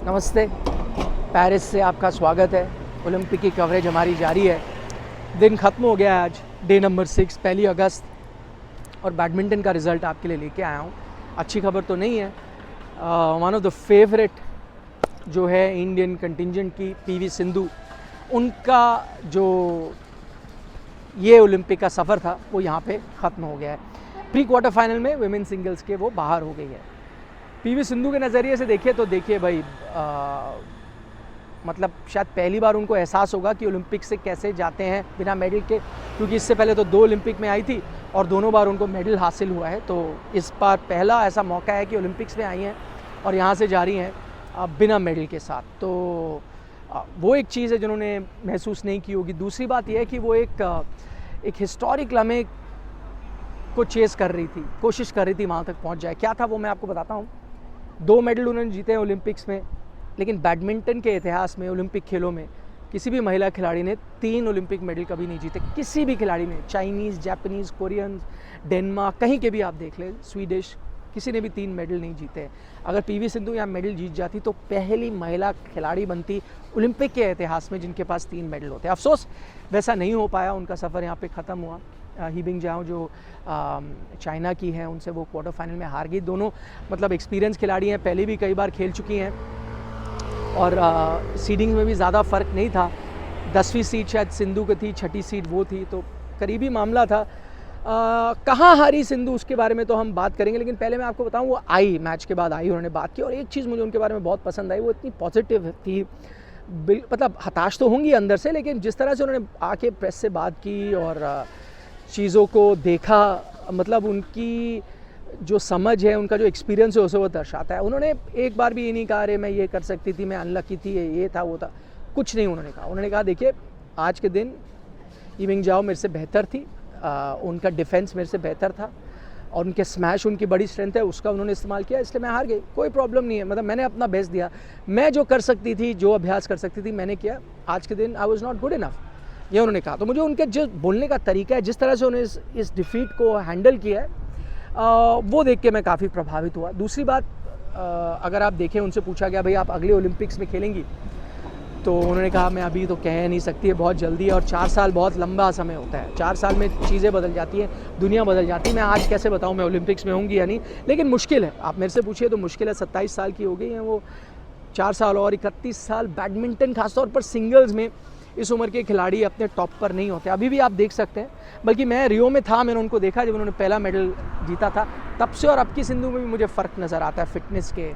नमस्ते। पेरिस से आपका स्वागत है। ओलंपिक की कवरेज हमारी जारी है। दिन ख़त्म हो गया है आज, डे नंबर 6, 1 अगस्त, और बैडमिंटन का रिज़ल्ट आपके लिए लेके आया हूँ। अच्छी खबर तो नहीं है। वन ऑफ द फेवरेट जो है इंडियन कंटिंजेंट की, पीवी सिंधु, उनका जो ये ओलंपिक का सफ़र था वो यहाँ पे ख़त्म हो गया है। प्री क्वार्टर फाइनल में विमेन सिंगल्स के वो बाहर हो गई है। पीवी सिंधु के नज़रिए से देखिए भाई, मतलब शायद पहली बार उनको एहसास होगा कि ओलंपिक से कैसे जाते हैं बिना मेडल के, क्योंकि इससे पहले तो 2 ओलंपिक में आई थी और दोनों बार उनको मेडल हासिल हुआ है। तो इस बार पहला ऐसा मौका है कि ओलंपिक्स में आई हैं और यहाँ से जा रही हैं बिना मेडल के साथ। तो वो एक चीज़ है जिन्होंने महसूस नहीं की होगी। दूसरी बात यह है कि वो एक हिस्टोरिक लम्हे को चेस कर रही थी, कोशिश कर रही थी वहाँ तक पहुँच जाए। क्या था वो मैं आपको बताता हूँ। 2 मेडल उन्होंने जीते हैं ओलंपिक्स में, लेकिन बैडमिंटन के इतिहास में, ओलंपिक खेलों में, किसी भी महिला खिलाड़ी ने 3 ओलंपिक मेडल कभी नहीं जीते। किसी भी खिलाड़ी ने, चाइनीज़, जापानीज़, कोरियन, डेनमार्क, कहीं के भी आप देख लें, स्वीडिश, किसी ने भी 3 मेडल नहीं जीते। अगर पीवी सिंधु यहाँ मेडल जीत जाती तो पहली महिला खिलाड़ी बनती ओलंपिक के इतिहास में जिनके पास 3 मेडल होते। अफसोस वैसा नहीं हो पाया, उनका सफ़र यहाँ पे ख़त्म हुआ। ही बिंगजाओ जो चाइना की हैं, उनसे वो क्वार्टर फाइनल में हार गई। दोनों मतलब एक्सपीरियंस खिलाड़ी हैं, पहले भी कई बार खेल चुकी हैं और सीडिंग में भी ज़्यादा फ़र्क नहीं था। 10वीं सीट शायद सिंधु की थी, 6ठी सीट वो थी, तो करीबी मामला था। कहाँ हारी सिंधु उसके बारे में तो हम बात करेंगे, लेकिन पहले मैं आपको बताऊँ, वो आई, मैच के बाद आई, उन्होंने बात की और एक चीज़ मुझे उनके बारे में बहुत पसंद आई, वो इतनी पॉजिटिव थी। मतलब हताश तो होंगी अंदर से, लेकिन जिस तरह से उन्होंने आके प्रेस से बात की और चीज़ों को देखा, मतलब उनकी जो समझ है, उनका जो एक्सपीरियंस है, उसे वो दर्शाता है। उन्होंने एक बार भी ये नहीं कहा अरे मैं ये कर सकती थी, मैं अनलकी थी, ये था वो था, कुछ नहीं उन्होंने कहा। उन्होंने कहा देखिए आज के दिन ही बिंगजाओ मेरे से बेहतर थी, उनका डिफेंस मेरे से बेहतर था और उनके स्मैश उनकी बड़ी स्ट्रेंथ है, उसका उन्होंने इस्तेमाल किया, इसलिए मैं हार गई। कोई प्रॉब्लम नहीं है, मतलब मैंने अपना बेस्ट दिया, मैं जो कर सकती थी, जो अभ्यास कर सकती थी मैंने किया। आज के दिन I was not good enough, ये उन्होंने कहा। तो मुझे उनके जो बोलने का तरीका है, जिस तरह से उन्होंने इस डिफीट को हैंडल किया है, वो देख के मैं काफ़ी प्रभावित हुआ। दूसरी बात, अगर आप देखें, उनसे पूछा गया भाई आप अगले ओलंपिक्स में खेलेंगी, तो उन्होंने कहा मैं अभी तो कह नहीं सकती है, बहुत जल्दी है और 4 साल बहुत लंबा समय होता है। 4 साल में चीज़ें बदल जाती हैं, दुनिया बदल जाती है। मैं आज कैसे बताऊँ मैं ओलंपिक्स में होंगी या नहीं, लेकिन मुश्किल है। आप मेरे से पूछिए तो मुश्किल है। 27 साल की हो गई हैं वो, 4 साल और 31 साल। बैडमिंटन खासतौर पर सिंगल्स में इस उम्र के खिलाड़ी अपने टॉप पर नहीं होते। अभी भी आप देख सकते हैं, बल्कि मैं रियो में था, मैंने उनको देखा जब उन्होंने पहला मेडल जीता था, तब से और अब की सिंधु में भी मुझे फ़र्क नज़र आता है फिटनेस के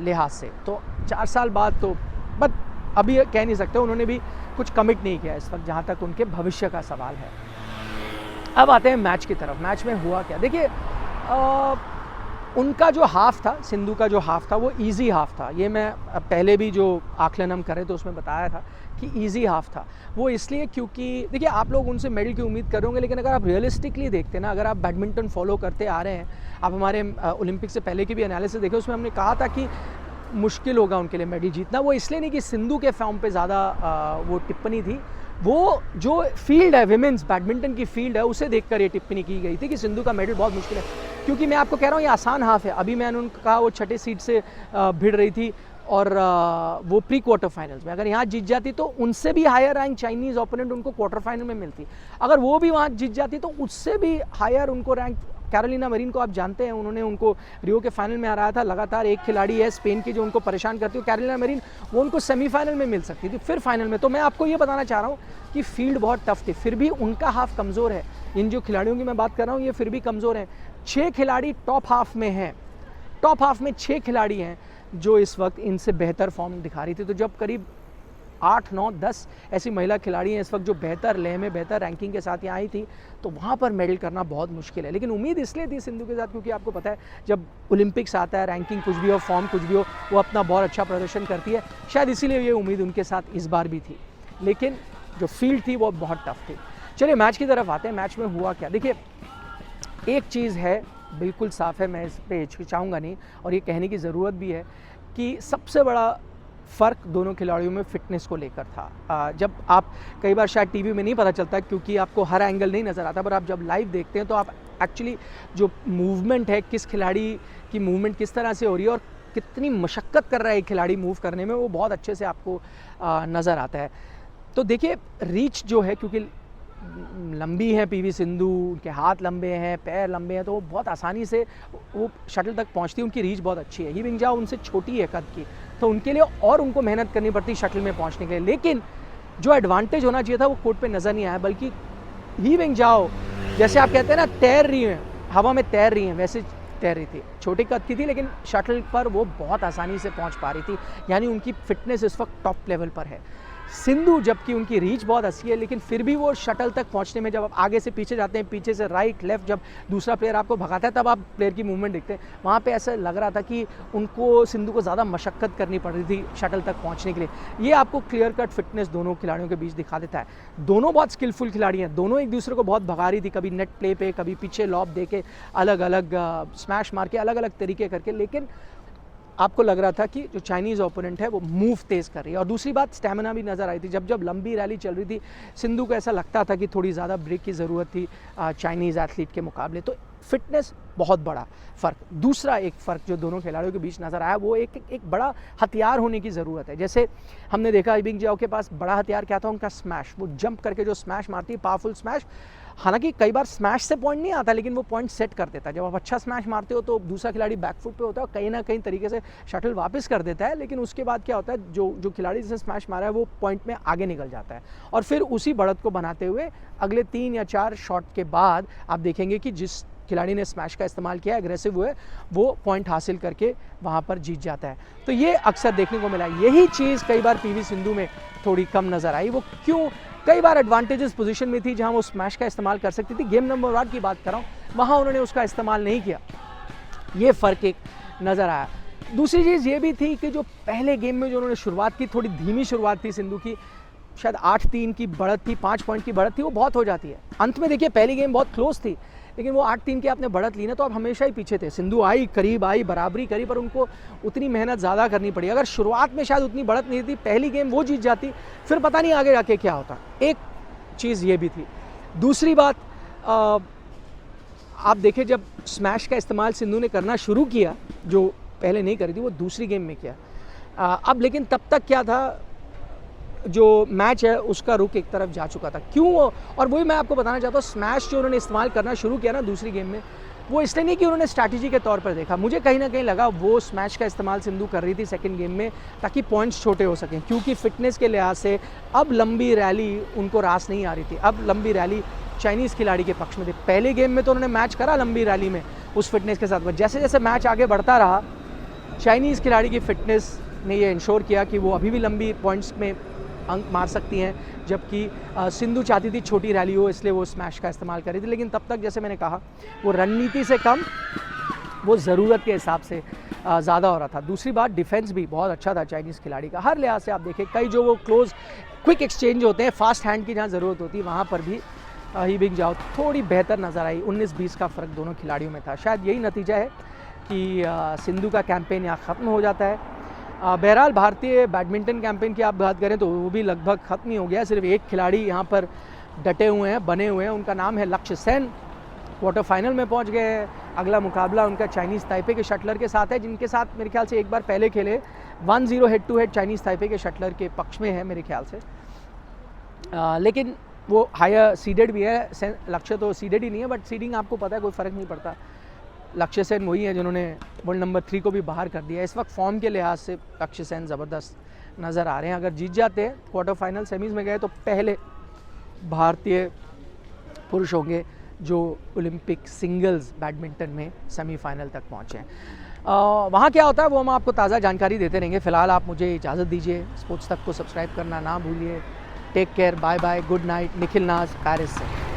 लिहाज से। तो 4 साल बाद तो बट अभी कह नहीं सकते, उन्होंने भी कुछ कमिट नहीं किया इस वक्त, जहाँ तक उनके भविष्य का सवाल है। अब आते हैं मैच की तरफ। मैच में हुआ क्या, देखिए उनका जो हाफ़ था, सिंधु का जो हाफ़ था वो इजी हाफ़ था। ये मैं पहले भी जो आकलन हम कर रहे थे उसमें बताया था कि इजी हाफ़ था। वो इसलिए क्योंकि देखिए आप लोग उनसे मेडल की उम्मीद कर रहे होंगे, लेकिन अगर आप रियलिस्टिकली देखते ना, अगर आप बैडमिंटन फॉलो करते आ रहे हैं, आप हमारे ओलंपिक से पहले की भी एनालिसिस देखे, उसमें हमने कहा था कि मुश्किल होगा उनके लिए मेडल जीतना। वो इसलिए नहीं कि सिंधु के फॉर्म पे ज़्यादा वो टिप्पणी थी, वो जो फील्ड है, विमेंस बैडमिंटन की फील्ड है, उसे देखकर ये टिप्पणी की गई थी कि सिंधु का मेडल बहुत मुश्किल है। क्योंकि मैं आपको कह रहा हूँ ये आसान हाफ है। अभी मैंने उनको कहा वो 6ठे सीट से भिड़ रही थी और वो प्री क्वार्टर फाइनल्स में अगर यहाँ जीत जाती तो उनसे भी हायर रैंक चाइनीज़ ओपोनेंट उनको क्वार्टर फाइनल में मिलती। अगर वो भी वहाँ जीत जाती तो उससे भी हायर उनको रैंक, कैरोलिना मरीन को आप जानते हैं, उन्होंने उनको रियो के फाइनल में हराया था। लगातार एक खिलाड़ी है स्पेन की जो उनको परेशान करती है, कैरोलिना मरीन, वो उनको सेमीफाइनल में मिल सकती थी, फिर फाइनल में। तो मैं आपको ये बताना चाह रहा हूँ कि फील्ड बहुत टफ थी, फिर भी उनका हाफ कमज़ोर है। इन जो खिलाड़ियों की मैं बात कर रहा हूँ ये फिर भी कमज़ोर हैं। 6 खिलाड़ी टॉप हाफ में हैं, टॉप हाफ में 6 खिलाड़ी हैं जो इस वक्त इनसे बेहतर फॉर्म दिखा रही थी। तो जब करीब 8, 9, 10 ऐसी महिला खिलाड़ी हैं इस वक्त जो बेहतर लय में, बेहतर रैंकिंग के साथ यहाँ आई थी, तो वहाँ पर मेडल करना बहुत मुश्किल है। लेकिन उम्मीद इसलिए थी सिंधु के साथ क्योंकि आपको पता है जब ओलंपिक्स आता है, रैंकिंग कुछ भी हो, फॉर्म कुछ भी हो, वो अपना बहुत अच्छा प्रदर्शन करती है। शायद इसीलिए ये उम्मीद उनके साथ इस बार भी थी, लेकिन जो फील्ड थी वो बहुत टफ थी। चलिए मैच की तरफ आते हैं। मैच में हुआ क्या, देखिए एक चीज़ है बिल्कुल साफ़ है, मैं इस पर हिचकिचाऊँगा नहीं और ये कहने की ज़रूरत भी है कि सबसे बड़ा फ़र्क दोनों खिलाड़ियों में फ़िटनेस को लेकर था। जब आप कई बार शायद टीवी में नहीं पता चलता क्योंकि आपको हर एंगल नहीं नज़र आता, पर आप जब लाइव देखते हैं तो आप एक्चुअली जो मूवमेंट है, किस खिलाड़ी की मूवमेंट किस तरह से हो रही है और कितनी मशक्क़त कर रहा है एक खिलाड़ी मूव करने में, वो बहुत अच्छे से आपको नज़र आता है। तो देखिए रीच जो है, क्योंकि लंबी है पीवी सिंधु, उनके हाथ लंबे हैं, पैर लंबे हैं, तो वो बहुत आसानी से वो शटल तक पहुंचती है, उनकी रीच बहुत अच्छी है। ही बिंगजाओ उनसे छोटी है कद की, तो उनके लिए और उनको मेहनत करनी पड़ती शटल में पहुंचने के लिए। लेकिन जो एडवांटेज होना चाहिए था वो कोर्ट पे नज़र नहीं आया, बल्कि ही बिंगजाओ जैसे आप कहते हैं ना तैर रही हैं, हवा में तैर रही हैं, वैसे तैर रही थी। छोटे कद की थी लेकिन शटल पर वो बहुत आसानी से पहुंच पा रही थी, यानी उनकी फिटनेस इस वक्त टॉप लेवल पर है। सिंधु जबकि उनकी रीच बहुत अच्छी है, लेकिन फिर भी वो शटल तक पहुंचने में, जब आप आगे से पीछे जाते हैं, पीछे से राइट लेफ्ट, जब दूसरा प्लेयर आपको भगाता है तब आप प्लेयर की मूवमेंट देखते हैं, वहाँ पे ऐसा लग रहा था कि उनको सिंधु को ज़्यादा मशक्क़त करनी पड़ रही थी शटल तक पहुँचने के लिए। ये आपको क्लियर कट फिटनेस दोनों खिलाड़ियों के बीच दिखा देता है। दोनों बहुत स्किलफुल खिलाड़ी हैं, दोनों एक दूसरे को बहुत भगा रही थी, कभी नेट प्ले पे, कभी पीछे लॉब दे के, अलग अलग स्मैश मार के, अलग अलग तरीके करके, लेकिन आपको लग रहा था कि जो चाइनीज़ ओपोनेंट है वो मूव तेज़ कर रही है। और दूसरी बात स्टैमिना भी नज़र आई थी, जब जब लंबी रैली चल रही थी सिंधु को ऐसा लगता था कि थोड़ी ज़्यादा ब्रेक की ज़रूरत थी चाइनीज़ एथलीट के मुकाबले। तो फिटनेस बहुत बड़ा फ़र्क। दूसरा एक फ़र्क जो दोनों खिलाड़ियों के बीच नज़र आया, वो एक बड़ा हथियार होने की ज़रूरत है। जैसे हमने देखा बिंगजाओ के पास बड़ा हथियार क्या था, उनका स्मैश, वो जंप करके जो स्मैश मारती है, पावरफुल स्मैश। हालांकि कई बार स्मैश से पॉइंट नहीं आता, लेकिन वो पॉइंट सेट कर देता है। जब आप अच्छा स्मैश मारते हो तो दूसरा खिलाड़ी बैकफुट पे होता है और कहीं ना कहीं तरीके से शटल वापस कर देता है, लेकिन उसके बाद क्या होता है, जो खिलाड़ी जिसने स्मैश मारा है वो पॉइंट में आगे निकल जाता है। और फिर उसी बढ़त को बनाते हुए अगले 3 या 4 शॉट के बाद आप देखेंगे कि जिस खिलाड़ी ने स्मैश का इस्तेमाल किया, एग्रेसिव हुए, वो पॉइंट हासिल करके वहाँ पर जीत जाता है। तो ये अक्सर देखने को मिला। यही चीज़ कई बार पीवी सिंधु में थोड़ी कम नज़र आई। वो क्यों? कई बार एडवांटेजेस पोजीशन में थी जहां वो स्मैश का इस्तेमाल कर सकती थी। गेम नंबर 1 की बात कर रहा हूँ, वहां उन्होंने उसका इस्तेमाल नहीं किया। ये फ़र्क एक नज़र आया। दूसरी चीज़ ये भी थी कि जो पहले गेम में जो उन्होंने शुरुआत की, थोड़ी धीमी शुरुआत थी सिंधु की, शायद 8-3 की बढ़त थी, 5 पॉइंट की बढ़त थी, वो बहुत हो जाती है। अंत में देखिए पहली गेम बहुत क्लोज थी, लेकिन वो 8-3 की आपने बढ़त ली ना, तो आप हमेशा ही पीछे थे। सिंधु आई, करीब आई, बराबरी करी, पर उनको उतनी मेहनत ज़्यादा करनी पड़ी। अगर शुरुआत में शायद उतनी बढ़त नहीं थी, पहली गेम वो जीत जाती, फिर पता नहीं आगे जाके क्या होता। एक चीज़ ये भी थी। दूसरी बात, आप देखें जब स्मैश का इस्तेमाल सिंधु ने करना शुरू किया, जो पहले नहीं करी थी, वो दूसरी गेम में किया। अब लेकिन तब तक क्या था, जो मैच है उसका रुख एक तरफ जा चुका था। क्यों? और वही मैं आपको बताना चाहता हूँ, स्मैश जो उन्होंने इस्तेमाल करना शुरू किया ना दूसरी गेम में, वो इसलिए नहीं कि उन्होंने स्ट्रैटेजी के तौर पर देखा। मुझे कहीं ना कहीं लगा वो स्मैश का इस्तेमाल सिंधु कर रही थी सेकंड गेम में, ताकि पॉइंट्स छोटे हो सकें, क्योंकि फिटनेस के लिहाज से अब लंबी रैली उनको रास नहीं आ रही थी। अब लंबी रैली चाइनीज़ खिलाड़ी के पक्ष में थी। पहले गेम में तो उन्होंने मैच करा लंबी रैली में उस फिटनेस के साथ, जैसे जैसे मैच आगे बढ़ता रहा, चाइनीज़ खिलाड़ी की फिटनेस ने ये इंश्योर किया कि वो अभी भी लंबी पॉइंट्स में अंक मार सकती हैं, जबकि सिंधु चाहती थी छोटी रैली हो, इसलिए वो स्मैश का इस्तेमाल कर रही थी। लेकिन तब तक जैसे मैंने कहा, वो रणनीति से कम वो ज़रूरत के हिसाब से ज़्यादा हो रहा था। दूसरी बात, डिफेंस भी बहुत अच्छा था चाइनीज़ खिलाड़ी का, हर लिहाज से। आप देखें कई जो वो क्लोज क्विक एक्सचेंज होते हैं, फास्ट हैंड की जहाँ ज़रूरत होती है, वहाँ पर भी ही बिंगजाओ थोड़ी बेहतर नज़र आई। 19-20 का फ़र्क दोनों खिलाड़ियों में था। शायद यही नतीजा है कि सिंधु का कैंपेन यहाँ ख़त्म हो जाता है। बहरहाल भारतीय बैडमिंटन कैंपेन की आप बात करें तो वो भी लगभग ख़त्म ही हो गया। सिर्फ एक खिलाड़ी यहाँ पर डटे हुए हैं, बने हुए हैं, उनका नाम है लक्ष्य सेन। क्वार्टर फाइनल में पहुँच गए हैं। अगला मुकाबला उनका चाइनीज़ ताइपे के शटलर के साथ है, जिनके साथ मेरे ख्याल से एक बार पहले खेले। 1-0 head to head Chinese Taipei के शटलर के पक्ष में है मेरे ख्याल से। लेकिन वो हायर सीडेड भी है। लक्ष्य तो सीडेड ही नहीं है, बट सीडिंग आपको पता है कोई फ़र्क नहीं पड़ता। लक्ष्य सेन वही है जिन्होंने वर्ल्ड नंबर 3 को भी बाहर कर दिया। इस वक्त फॉर्म के लिहाज से लक्ष्य सेन ज़बरदस्त नज़र आ रहे हैं। अगर जीत जाते हैं, क्वार्टर फाइनल सेमीज़ में गए, तो पहले भारतीय पुरुष होंगे जो ओलंपिक सिंगल्स बैडमिंटन में सेमीफाइनल तक पहुँचे हैं। वहाँ क्या होता है वो हम आपको ताज़ा जानकारी देते रहेंगे। फ़िलहाल आप मुझे इजाज़त दीजिए। स्पोर्ट्स तक को सब्सक्राइब करना ना भूलिए। Take care, bye bye, good night. Nikhil Naaz, Paris से।